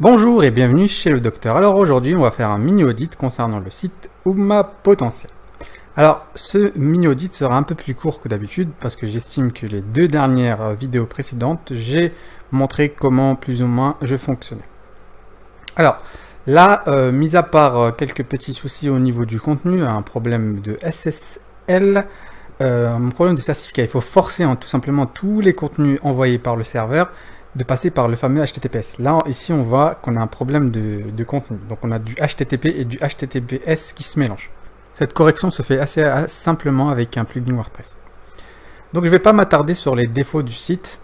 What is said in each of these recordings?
Bonjour et bienvenue chez le docteur. Alors aujourd'hui on va faire un mini audit concernant le site Ouma Potentiel. Alors ce mini audit sera un peu plus court que d'habitude parce que j'estime que les deux dernières vidéos précédentes j'ai montré comment plus ou moins je fonctionnais. Alors là, mis à part quelques petits soucis au niveau du contenu, un problème de SSL, un problème de certificat, il faut forcer tout simplement tous les contenus envoyés par le serveur de passer par le fameux HTTPS. Là, ici, on voit qu'on a un problème de contenu. Donc, on a du HTTP et du HTTPS qui se mélangent. Cette correction se fait assez simplement avec un plugin WordPress. Donc, je ne vais pas m'attarder sur les défauts du site.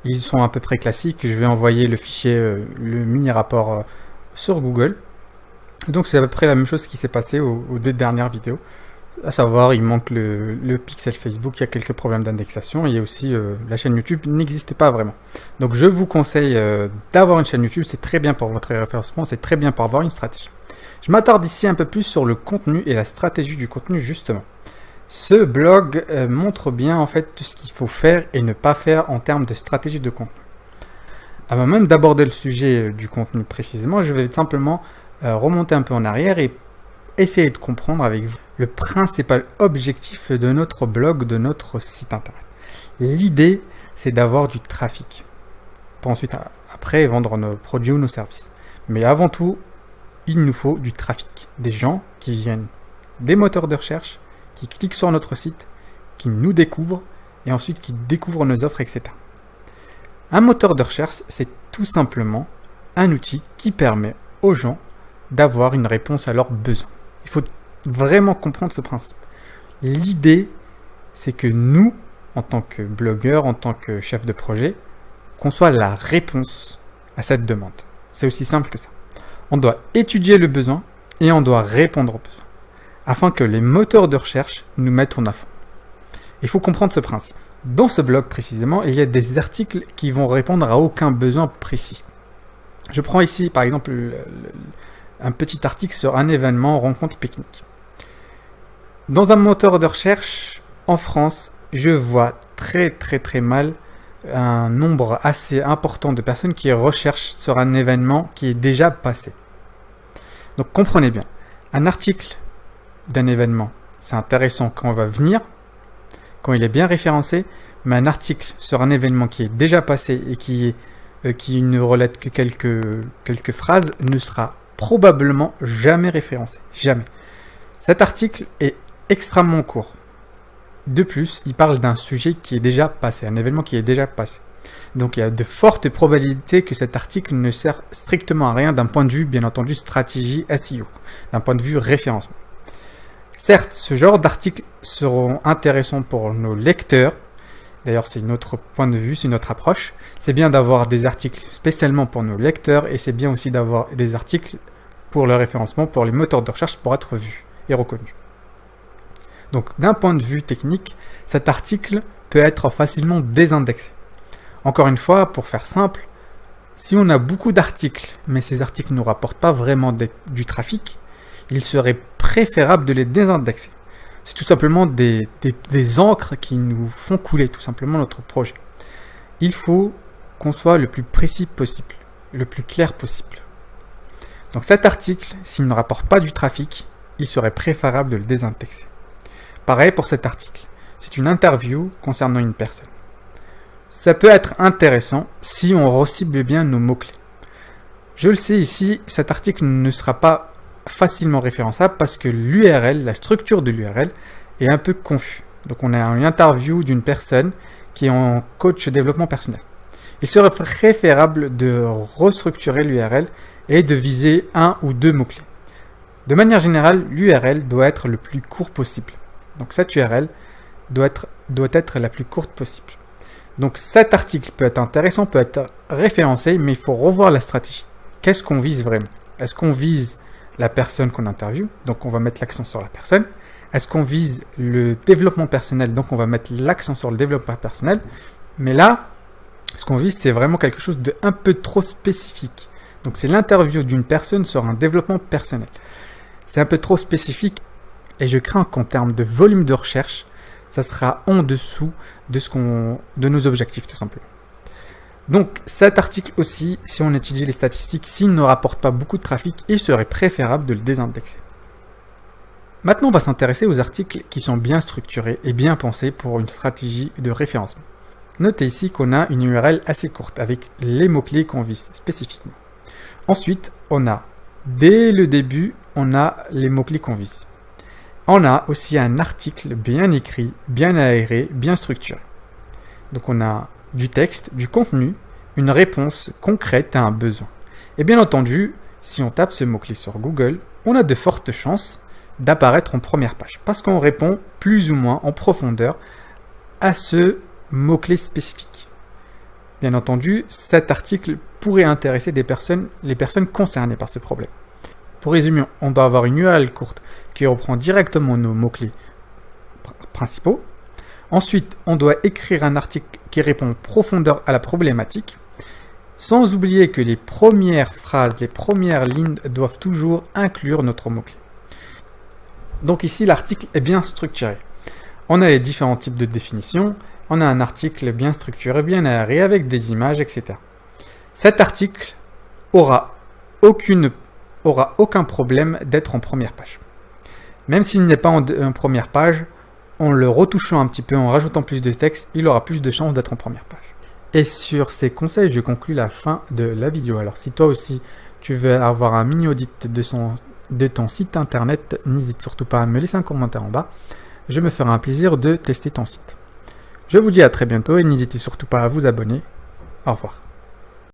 Ils sont à peu près classiques. Je vais envoyer le fichier, le mini-rapport sur Google. Donc, c'est à peu près la même chose qui s'est passé aux deux dernières vidéos. À savoir, il manque le pixel Facebook, il y a quelques problèmes d'indexation, et aussi la chaîne YouTube n'existe pas vraiment. Donc je vous conseille d'avoir une chaîne YouTube, c'est très bien pour votre référencement, c'est très bien pour avoir une stratégie. Je m'attarde ici un peu plus sur le contenu et la stratégie du contenu justement. Ce blog montre bien en fait tout ce qu'il faut faire et ne pas faire en termes de stratégie de contenu. Avant même d'aborder le sujet du contenu précisément, je vais simplement remonter un peu en arrière et essayer de comprendre avec vous le principal objectif de notre blog, de notre site internet. L'idée, c'est d'avoir du trafic pour ensuite, après, vendre nos produits ou nos services. Mais avant tout, il nous faut du trafic. Des gens qui viennent des moteurs de recherche, qui cliquent sur notre site, qui nous découvrent et ensuite qui découvrent nos offres, etc. Un moteur de recherche, c'est tout simplement un outil qui permet aux gens d'avoir une réponse à leurs besoins. Il faut vraiment comprendre ce principe. L'idée, c'est que nous, en tant que blogueurs, en tant que chef de projet, qu'on soit la réponse à cette demande. C'est aussi simple que ça. On doit étudier le besoin et on doit répondre aux besoins, afin que les moteurs de recherche nous mettent en avant. Il faut comprendre ce principe. Dans ce blog précisément, il y a des articles qui vont répondre à aucun besoin précis. Je prends ici, par exemple, un petit article sur un événement rencontre pique-nique. Dans un moteur de recherche, en France, je vois très mal un nombre assez important de personnes qui recherchent sur un événement qui est déjà passé. Donc comprenez bien, un article d'un événement, c'est intéressant quand on va venir, quand il est bien référencé, mais un article sur un événement qui est déjà passé et qui ne relate que quelques phrases ne sera probablement jamais référencé. Jamais. Cet article est extrêmement court. De plus, il parle d'un sujet qui est déjà passé, un événement qui est déjà passé. Donc il y a de fortes probabilités que cet article ne sert strictement à rien d'un point de vue, bien entendu, stratégie SEO, d'un point de vue référencement. Certes, ce genre d'articles seront intéressants pour nos lecteurs. D'ailleurs, c'est notre point de vue, c'est notre approche. C'est bien d'avoir des articles spécialement pour nos lecteurs et c'est bien aussi d'avoir des articles pour le référencement, pour les moteurs de recherche, pour être vus et reconnus. Donc, d'un point de vue technique, cet article peut être facilement désindexé. Encore une fois, pour faire simple, si on a beaucoup d'articles, mais ces articles ne nous rapportent pas vraiment du trafic, il serait préférable de les désindexer. C'est tout simplement des encres qui nous font couler tout simplement notre projet. Il faut qu'on soit le plus précis possible, le plus clair possible. Donc cet article, s'il ne rapporte pas du trafic, il serait préférable de le désindexer. Pareil pour cet article. C'est une interview concernant une personne. Ça peut être intéressant si on recible bien nos mots-clés. Je le sais ici, cet article ne sera pas facilement référençable parce que l'URL, la structure de l'URL est un peu confus. Donc on a une interview d'une personne qui est en coach développement personnel. Il serait préférable de restructurer l'URL et de viser un ou deux mots-clés. De manière générale, l'URL doit être le plus court possible. Donc cette URL doit être la plus courte possible. Donc cet article peut être intéressant, peut être référencé, mais il faut revoir la stratégie. Qu'est-ce qu'on vise vraiment? Est-ce qu'on vise la personne qu'on interviewe? Donc on va mettre l'accent sur la personne. Est-ce qu'on vise le développement personnel? Donc on va mettre l'accent sur le développement personnel. Mais là, ce qu'on vise, c'est vraiment quelque chose de un peu trop spécifique. Donc c'est l'interview d'une personne sur un développement personnel. C'est un peu trop spécifique et je crains qu'en termes de volume de recherche, ça sera en dessous de nos objectifs tout simplement. Donc cet article aussi, si on étudie les statistiques, s'il ne rapporte pas beaucoup de trafic, il serait préférable de le désindexer. Maintenant, on va s'intéresser aux articles qui sont bien structurés et bien pensés pour une stratégie de référencement. Notez ici qu'on a une URL assez courte avec les mots-clés qu'on vise spécifiquement. Ensuite, on a, dès le début, on a les mots-clés qu'on vise. On a aussi un article bien écrit, bien aéré, bien structuré. Donc on a du texte, du contenu, une réponse concrète à un besoin. Et bien entendu, si on tape ce mot-clé sur Google, on a de fortes chances d'apparaître en première page parce qu'on répond plus ou moins en profondeur à ce mot-clé spécifique. Bien entendu, cet article pourrait intéresser les personnes concernées par ce problème. Pour résumer, on doit avoir une URL courte qui reprend directement nos mots-clés principaux. Ensuite, on doit écrire un article qui répond en profondeur à la problématique, sans oublier que les premières phrases, les premières lignes doivent toujours inclure notre mot-clé. Donc ici, l'article est bien structuré. On a les différents types de définitions, on a un article bien structuré, bien aéré, avec des images, etc. Cet article aura aucun problème d'être en première page. Même s'il n'est pas en première page, en le retouchant un petit peu, en rajoutant plus de texte, il aura plus de chances d'être en première page. Et sur ces conseils, je conclus la fin de la vidéo. Alors si toi aussi, tu veux avoir un mini-audit de ton site internet, n'hésite surtout pas à me laisser un commentaire en bas. Je me ferai un plaisir de tester ton site. Je vous dis à très bientôt et n'hésitez surtout pas à vous abonner. Au revoir.